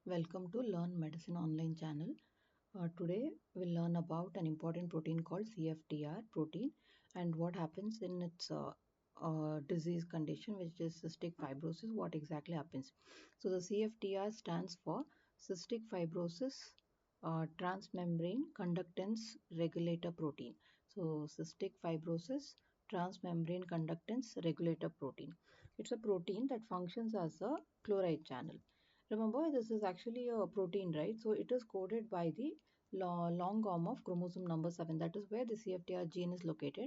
Welcome to Learn Medicine online channel. Today we'll learn about an important protein called CFTR protein and what happens in its disease condition, which is cystic fibrosis. What exactly happens? So the CFTR stands for cystic fibrosis transmembrane conductance regulator protein. So cystic fibrosis transmembrane conductance regulator protein. It's a protein that functions as a chloride channel. Remember, this is actually a protein, right? So it is coded by the long arm of chromosome number 7. That is where the CFTR gene is located,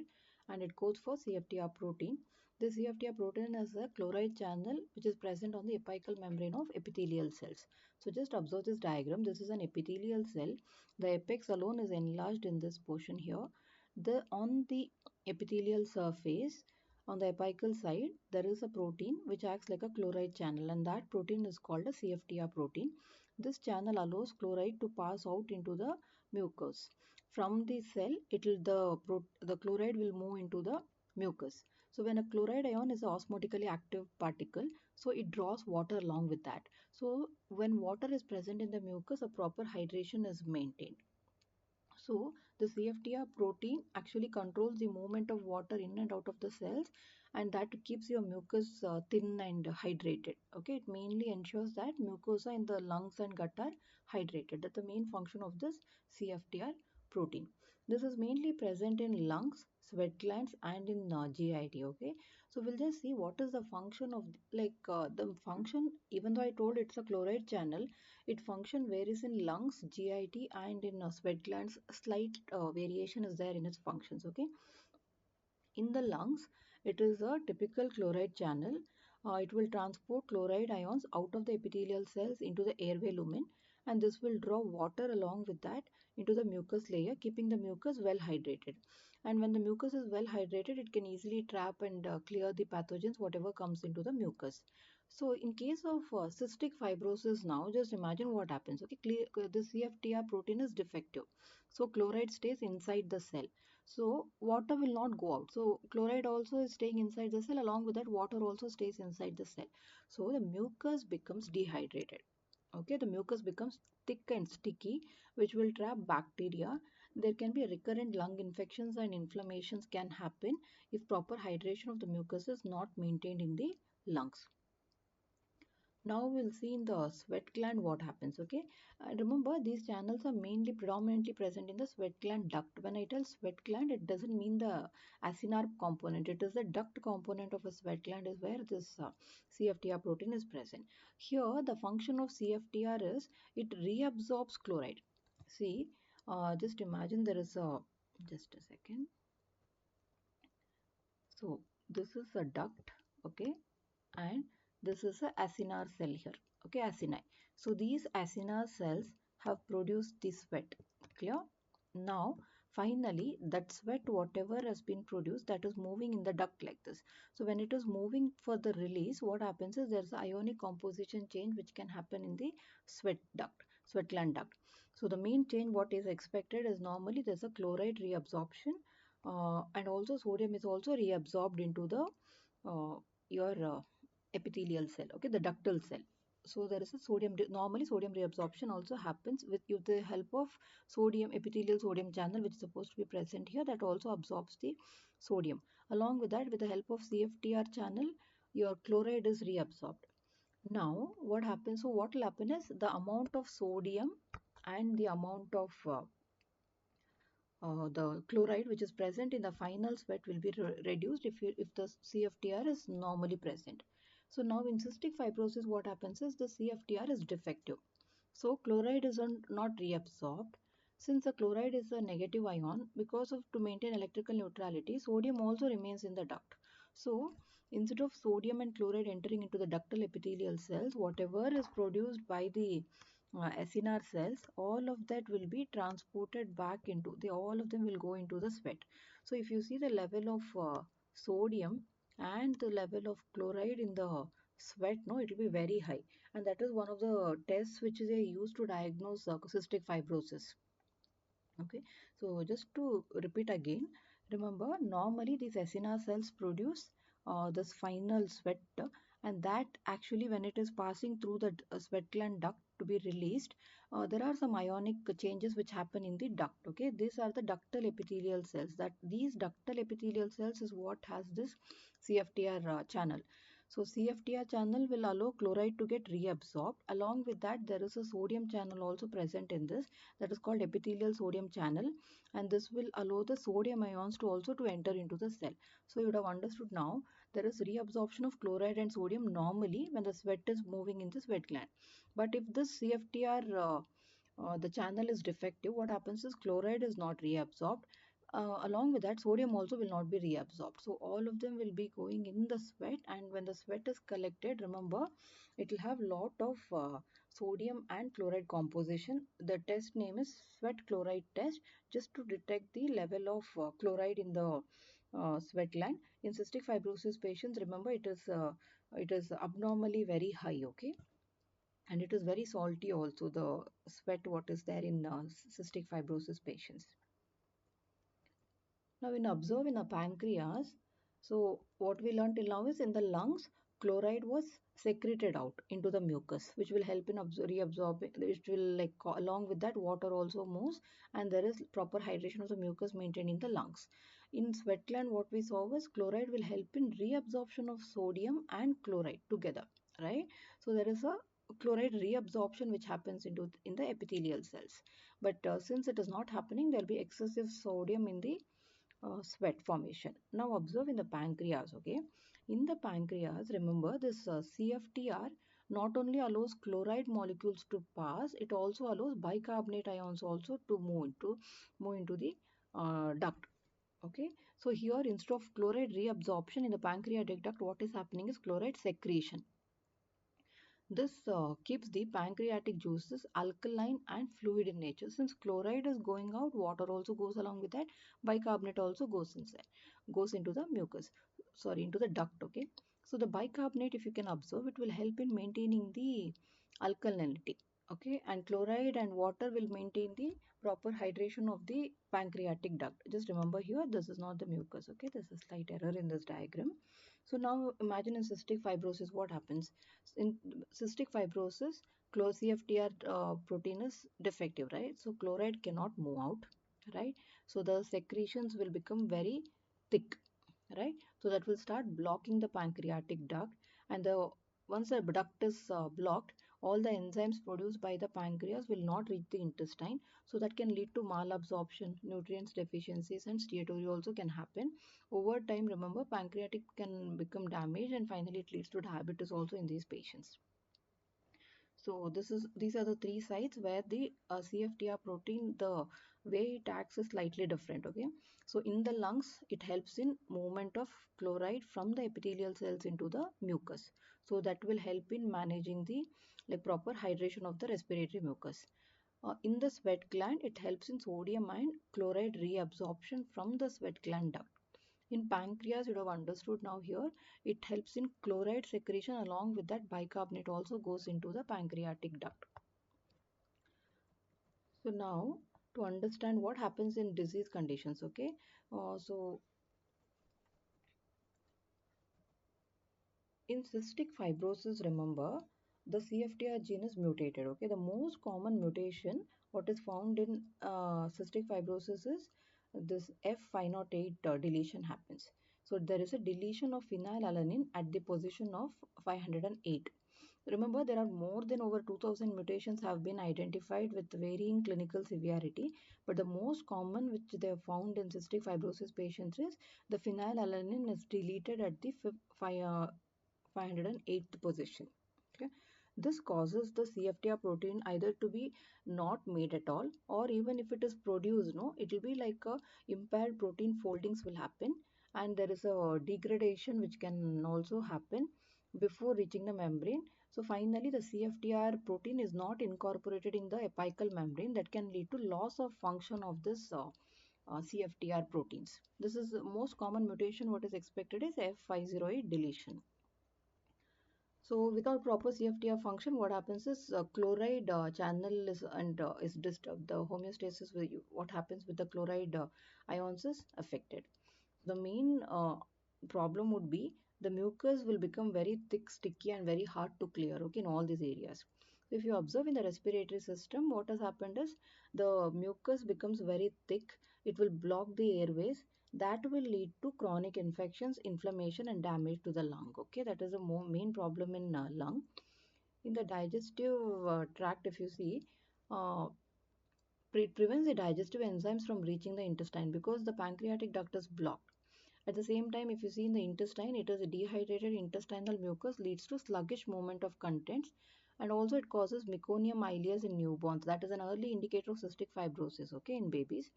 and it codes for CFTR protein. The CFTR protein is a chloride channel which is present on the apical membrane of epithelial cells. So just observe this diagram. This is an epithelial cell. The apex alone is enlarged in this portion here. On the epithelial surface, on the apical side, there is a protein which acts like a chloride channel, and that protein is called a CFTR protein. This channel allows chloride to pass out into the mucus. From the cell, the chloride will move into the mucus. So when a chloride ion is an osmotically active particle, so it draws water along with that. So when water is present in the mucus, a proper hydration is maintained. So the CFTR protein actually controls the movement of water in and out of the cells, and that keeps your mucus thin and hydrated. Okay, it mainly ensures that mucosa in the lungs and gut are hydrated. That's the main function of this CFTR protein. This is mainly present in lungs, sweat glands, and in GIT. Okay, so we'll just see what is the function of the function. Even though I told it's a chloride channel, it function varies in lungs, GIT, and in sweat glands. Slight variation is there in its functions. Okay, in the lungs, it is a typical chloride channel. It will transport chloride ions out of the epithelial cells into the airway lumen, and this will draw water along with that into the mucus layer, keeping the mucus well hydrated. And when the mucus is well hydrated, it can easily trap and clear the pathogens, whatever comes into the mucus. So, in case of cystic fibrosis, now just imagine what happens. Okay, the CFTR protein is defective, so chloride stays inside the cell. So water will not go out. So chloride also is staying inside the cell. Along with that, water also stays inside the cell. So the mucus becomes dehydrated. Okay, the mucus becomes thick and sticky, which will trap bacteria. There can be recurrent lung infections and inflammations can happen if proper hydration of the mucus is not maintained in the lungs. Now we'll see in the sweat gland what happens. Okay, remember these channels are mainly predominantly present in the sweat gland duct. When I tell sweat gland, it doesn't mean the acinar component. It is the duct component of a sweat gland is where this CFTR protein is present. Here the function of CFTR is it reabsorbs chloride. See, just imagine there is a, just a second. So this is a duct, okay, and this is a acinar cell here. Okay, acini. So these acinar cells have produced the sweat. Clear? Now, finally, that sweat, whatever has been produced, that is moving in the duct like this. So when it is moving for the release, what happens is there's an ionic composition change which can happen in the sweat gland duct. So the main change what is expected is normally there's a chloride reabsorption, and also sodium is also reabsorbed into the your epithelial cell, okay, the ductal cell. So there is a normally sodium reabsorption also happens with the help of sodium epithelial sodium channel, which is supposed to be present here, that also absorbs the sodium. Along with that, with the help of CFTR channel, your chloride is reabsorbed. Now what happens, so what will happen is the amount of sodium and the amount of the chloride which is present in the final sweat will be reduced if the CFTR is normally present. So now in cystic fibrosis, what happens is the CFTR is defective. So chloride is not reabsorbed. Since the chloride is a negative ion, because of to maintain electrical neutrality, sodium also remains in the duct. So instead of sodium and chloride entering into the ductal epithelial cells, whatever is produced by the acinar cells, all of that will be transported back into all of them will go into the sweat. So if you see the level of sodium and the level of chloride in the sweat, no, it will be very high, and that is one of the tests which they use to diagnose cystic fibrosis. Okay, so just to repeat again, remember normally these acinar cells produce this final sweat, and that actually when it is passing through the sweat gland duct to be released, there are some ionic changes which happen in the duct. Okay, these are the ductal epithelial cells. That these ductal epithelial cells is what has this CFTR channel. So CFTR channel will allow chloride to get reabsorbed. Along with that, there is a sodium channel also present in this, that is called epithelial sodium channel, and this will allow the sodium ions to also to enter into the cell. So you would have understood now there is reabsorption of chloride and sodium normally when the sweat is moving in the sweat gland. But if this CFTR the channel is defective, what happens is chloride is not reabsorbed. Along with that, sodium also will not be reabsorbed. So all of them will be going in the sweat, and when the sweat is collected, remember, it will have lot of sodium and chloride composition. The test name is sweat chloride test, just to detect the level of chloride in the sweat gland. In cystic fibrosis patients, remember, it is abnormally very high. Okay, and it is very salty also, the sweat what is there in cystic fibrosis patients. Now in observe in a pancreas, so what we learned till now is in the lungs, chloride was secreted out into the mucus, which will help in reabsorbing. It will like along with that water also moves, and there is proper hydration of the mucus maintained in the lungs. In sweat gland, what we saw was chloride will help in reabsorption of sodium and chloride together, right? So there is a chloride reabsorption which happens in the epithelial cells. But since it is not happening, there will be excessive sodium in the sweat formation. Now observe in the pancreas. Okay, in the pancreas, remember this CFTR not only allows chloride molecules to pass, it also allows bicarbonate ions also to move into the duct. Okay, so here instead of chloride reabsorption in the pancreatic duct, what is happening is chloride secretion. This keeps the pancreatic juices alkaline and fluid in nature. Since chloride is going out, water also goes along with that. Bicarbonate also goes inside, goes into the mucus, sorry, into the duct. Okay. So the bicarbonate, if you can observe, it will help in maintaining the alkalinity. Okay, and chloride and water will maintain the proper hydration of the pancreatic duct. Just remember here, this is not the mucus. Okay, there's a slight error in this diagram. So now imagine in cystic fibrosis, what happens? In cystic fibrosis, CFTR protein is defective, right? So chloride cannot move out, right? So the secretions will become very thick, right? So that will start blocking the pancreatic duct, and the once the duct is blocked, all the enzymes produced by the pancreas will not reach the intestine. So that can lead to malabsorption, nutrients deficiencies, and steatoria also can happen. Over time, remember, pancreatic can become damaged, and finally it leads to diabetes also in these patients. So these are the three sites where the CFTR protein, the way it acts is slightly different. Okay, so in the lungs, it helps in movement of chloride from the epithelial cells into the mucus. So that will help in managing the like proper hydration of the respiratory mucus. In the sweat gland, it helps in sodium and chloride reabsorption from the sweat gland duct. In pancreas, you have understood now here, it helps in chloride secretion. Along with that, bicarbonate also goes into the pancreatic duct. So now to understand what happens in disease conditions, okay, so in cystic fibrosis, remember, the CFTR gene is mutated. Okay, the most common mutation what is found in cystic fibrosis is this F508 deletion happens. So there is a deletion of phenylalanine at the position of 508. Remember, there are more than over 2000 mutations have been identified with varying clinical severity, but the most common which they have found in cystic fibrosis patients is the phenylalanine is deleted at the 508th position. Okay. This causes the CFTR protein either to be not made at all, or even if it is produced, no, it will be like a impaired protein foldings will happen, and there is a degradation which can also happen before reaching the membrane. So finally, the CFTR protein is not incorporated in the apical membrane. That can lead to loss of function of this CFTR proteins. This is the most common mutation. What is expected is F508 deletion. So without proper CFTR function, what happens is chloride channel is disturbed. The homeostasis what happens with the chloride ions is affected. The main problem would be the mucus will become very thick, sticky, and very hard to clear, okay, in all these areas. If you observe in the respiratory system, what has happened is the mucus becomes very thick, it will block the airways, that will lead to chronic infections, inflammation, and damage to the lung, okay. That is the main problem in lung. In the digestive tract, if you see, uh, prevents the digestive enzymes from reaching the intestine because the pancreatic duct is blocked. At the same time, if you see in the intestine, it is a dehydrated intestinal mucus leads to sluggish movement of contents, and also it causes meconium ileus in newborns. That is an early indicator of cystic fibrosis, okay, in babies.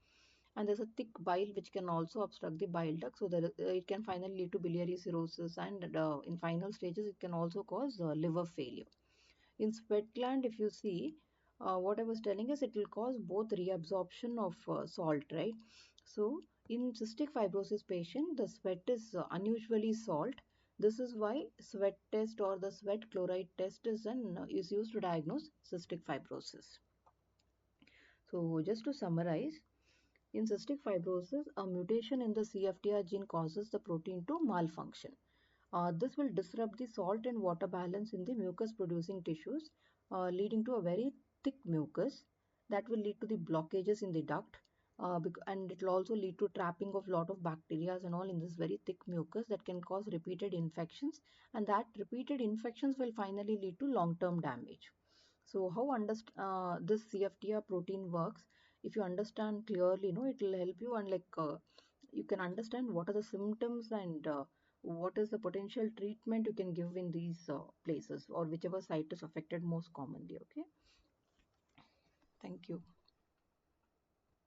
And there's a thick bile which can also obstruct the bile duct, so that it can finally lead to biliary cirrhosis, and in final stages, it can also cause liver failure. In sweat gland, if you see, what I was telling is it will cause both reabsorption of salt, right? So in cystic fibrosis patient, the sweat is unusually salt. This is why sweat test or the sweat chloride test is used to diagnose cystic fibrosis. So just to summarize, in cystic fibrosis, a mutation in the CFTR gene causes the protein to malfunction. This will disrupt the salt and water balance in the mucus producing tissues, leading to a very thick mucus that will lead to the blockages in the duct, and it will also lead to trapping of lot of bacteria and all in this very thick mucus that can cause repeated infections, and that repeated infections will finally lead to long-term damage. So how this CFTR protein works, if you understand clearly, it will help you, and you can understand what are the symptoms, and what is the potential treatment you can give in these places or whichever site is affected most commonly. Okay, thank you.